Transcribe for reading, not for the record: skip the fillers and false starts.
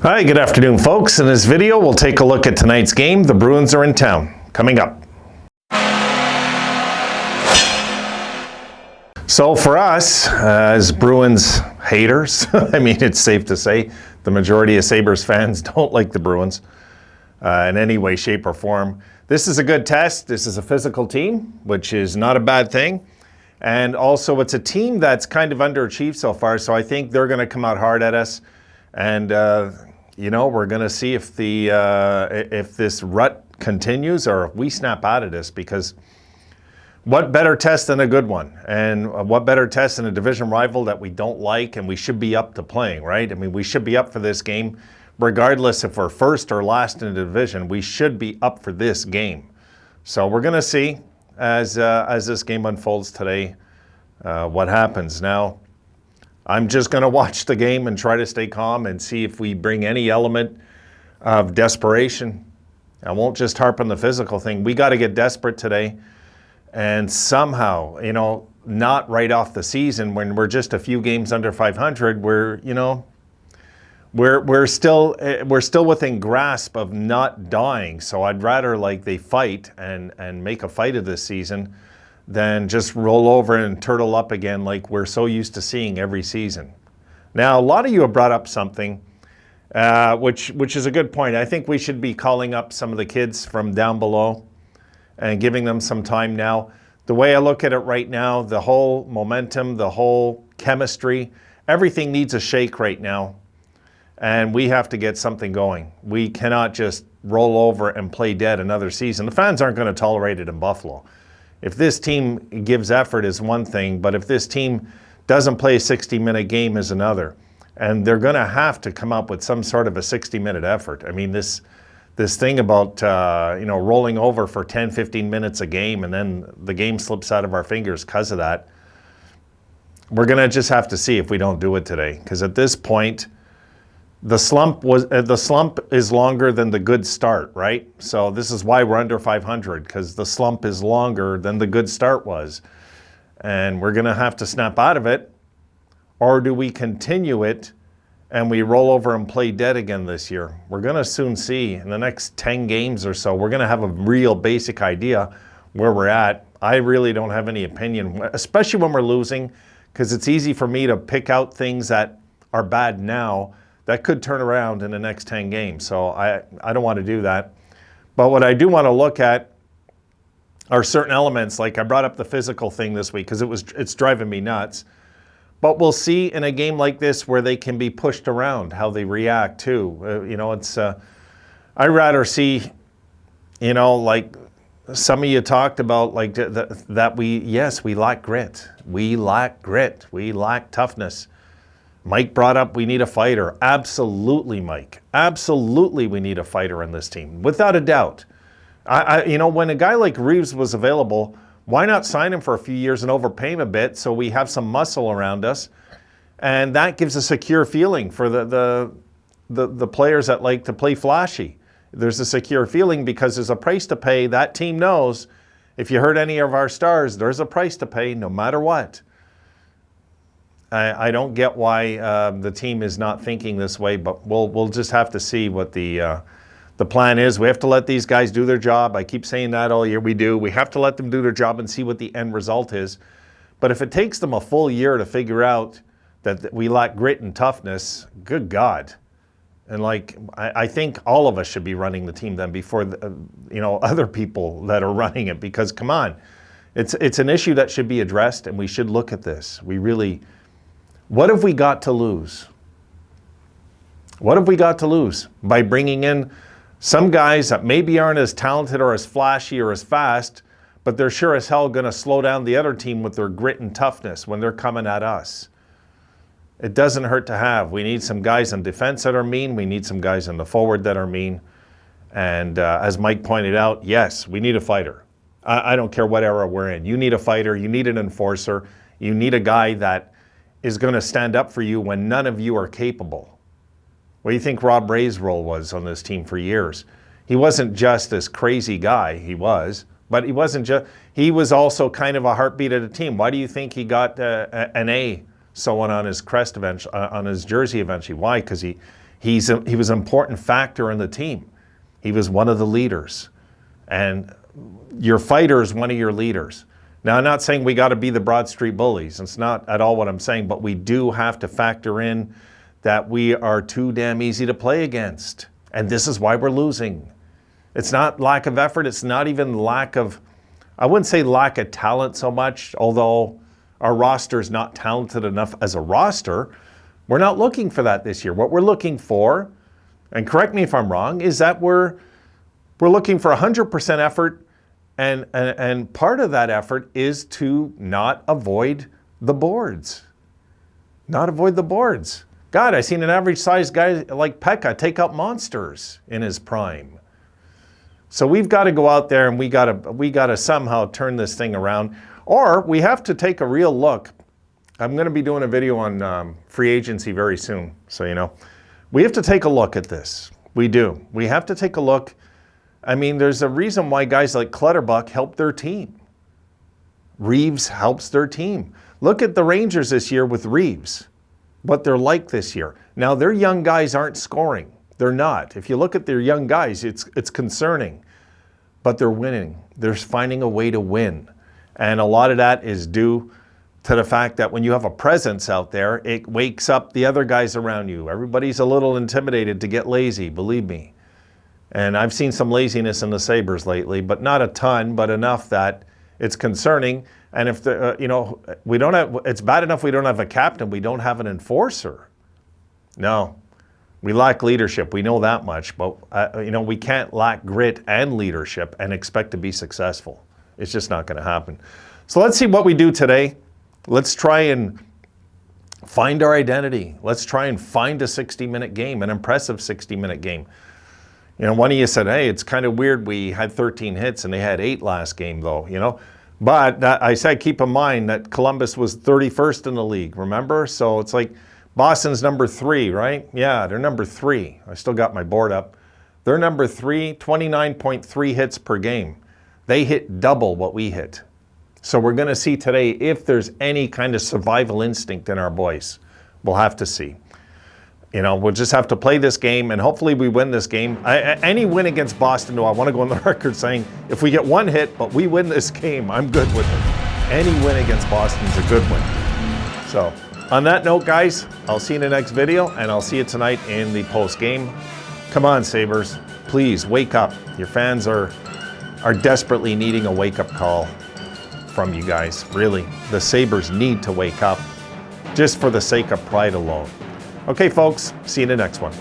Hi, good afternoon, folks. In this video, we'll take a look at tonight's game. The Bruins are in town. Coming up. So for us, as Bruins haters, I mean, it's safe to say the majority of Sabres fans don't like the Bruins in any way, shape, or form. This is a good test. This is a physical team, which is not a bad thing. And also, it's a team that's kind of underachieved so far, so I think they're going to come out hard at us. And we're going to see if if this rut continues or if we snap out of this, because what better test than a good one? And what better test than a division rival that we don't like and we should be up to playing, right? I mean, we should be up for this game regardless if we're first or last in the division. We should be up for this game. So we're going to see as this game unfolds today what happens. Now, I'm just going to watch the game and try to stay calm and see if we bring any element of desperation. I won't just harp on the physical thing. We got to get desperate today. And somehow, not right off the season when we're just a few games under 500, we're still within grasp of not dying. So I'd rather they fight and make a fight of this season than just roll over and turtle up again like we're so used to seeing every season. Now, a lot of you have brought up something, which is a good point. I think we should be calling up some of the kids from down below and giving them some time now. The way I look at it right now, the whole momentum, the whole chemistry, everything needs a shake right now. And we have to get something going. We cannot just roll over and play dead another season. The fans aren't going to tolerate it in Buffalo. If this team gives effort is one thing, but if this team doesn't play a 60-minute game is another. And they're going to have to come up with some sort of a 60-minute effort. I mean, this thing about rolling over for 10, 15 minutes a game and then the game slips out of our fingers because of that, we're going to just have to see if we don't do it today. Because at this point, the slump is longer than the good start, right? So this is why we're under 500, because the slump is longer than the good start was. And we're going to have to snap out of it. Or do we continue it and we roll over and play dead again this year? We're going to soon see in the next 10 games or so. We're going to have a real basic idea where we're at. I really don't have any opinion, especially when we're losing, because it's easy for me to pick out things that are bad now that could turn around in the next 10 games. So I don't want to do that. But what I do want to look at are certain elements. Like I brought up the physical thing this week because it's driving me nuts. But we'll see in a game like this where they can be pushed around, how they react too. I'd rather see, like some of you talked about, that we lack grit. We lack grit. We lack toughness. Mike brought up we need a fighter. Absolutely, Mike. Absolutely, we need a fighter in this team, without a doubt. When a guy like Reeves was available, why not sign him for a few years and overpay him a bit so we have some muscle around us, and that gives a secure feeling for the players that like to play flashy. There's a secure feeling because there's a price to pay. That team knows if you hurt any of our stars, there's a price to pay no matter what. I don't get why the team is not thinking this way, but we'll just have to see what the plan is. We have to let these guys do their job. I keep saying that all year. We do. We have to let them do their job and see what the end result is. But if it takes them a full year to figure out that we lack grit and toughness, good God. And I think all of us should be running the team then before other people that are running it, because come on, it's an issue that should be addressed, and we should look at this. What have we got to lose? What have we got to lose by bringing in some guys that maybe aren't as talented or as flashy or as fast, but they're sure as hell going to slow down the other team with their grit and toughness when they're coming at us? It doesn't hurt to have. We need some guys in defense that are mean. We need some guys in the forward that are mean. And as Mike pointed out, yes, we need a fighter. I don't care what era we're in. You need a fighter. You need an enforcer. You need a guy that is going to stand up for you when none of you are capable. What do you think Rob Ray's role was on this team for years? He wasn't just this crazy guy, but he was also kind of a heartbeat of the team. Why do you think he got an A sewn on his crest eventually, on his jersey eventually? Why? Because he He was an important factor in the team. He was one of the leaders. And your fighter is one of your leaders. Now, I'm not saying we got to be the Broad Street Bullies. It's not at all what I'm saying, but we do have to factor in that we are too damn easy to play against. And this is why we're losing. It's not lack of effort. It's not even lack of, I wouldn't say lack of talent so much, although our roster is not talented enough as a roster. We're not looking for that this year. What we're looking for, and correct me if I'm wrong, is that we're looking for 100% effort, and part of that effort is to not avoid the boards. Not avoid the boards. God, I seen an average-sized guy like Pekka take out monsters in his prime. So we've got to go out there and we got to somehow turn this thing around, or we have to take a real look. I'm going to be doing a video on free agency very soon, so you know. We have to take a look at this. We do. We have to take a look. I mean, there's a reason why guys like Clutterbuck help their team. Reeves helps their team. Look at the Rangers this year with Reeves, what they're like this year. Now, their young guys aren't scoring. They're not. If you look at their young guys, it's concerning. But they're winning. They're finding a way to win. And a lot of that is due to the fact that when you have a presence out there, it wakes up the other guys around you. Everybody's a little intimidated to get lazy, believe me. And I've seen some laziness in the Sabres lately, but not a ton, but enough that it's concerning. And if the, we don't have, it's bad enough we don't have a captain, we don't have an enforcer. No, we lack leadership. We know that much, but we can't lack grit and leadership and expect to be successful. It's just not going to happen. So let's see what we do today. Let's try and find our identity. Let's try and find a 60-minute game, an impressive 60-minute game. One of you said, hey, it's kind of weird we had 13 hits and they had 8 last game, though, But I said, keep in mind that Columbus was 31st in the league, remember? So it's like Boston's number 3, right? Yeah, they're number 3. I still got my board up. They're number 3, 29.3 hits per game. They hit double what we hit. So we're going to see today if there's any kind of survival instinct in our boys. We'll have to see. We'll just have to play this game, and hopefully we win this game. Any win against Boston, though, I want to go on the record saying, if we get 1 hit, but we win this game, I'm good with it. Any win against Boston is a good win. So, on that note, guys, I'll see you in the next video, and I'll see you tonight in the post-game. Come on, Sabres. Please, wake up. Your fans are desperately needing a wake-up call from you guys. Really, the Sabres need to wake up just for the sake of pride alone. Okay, folks, see you in the next one.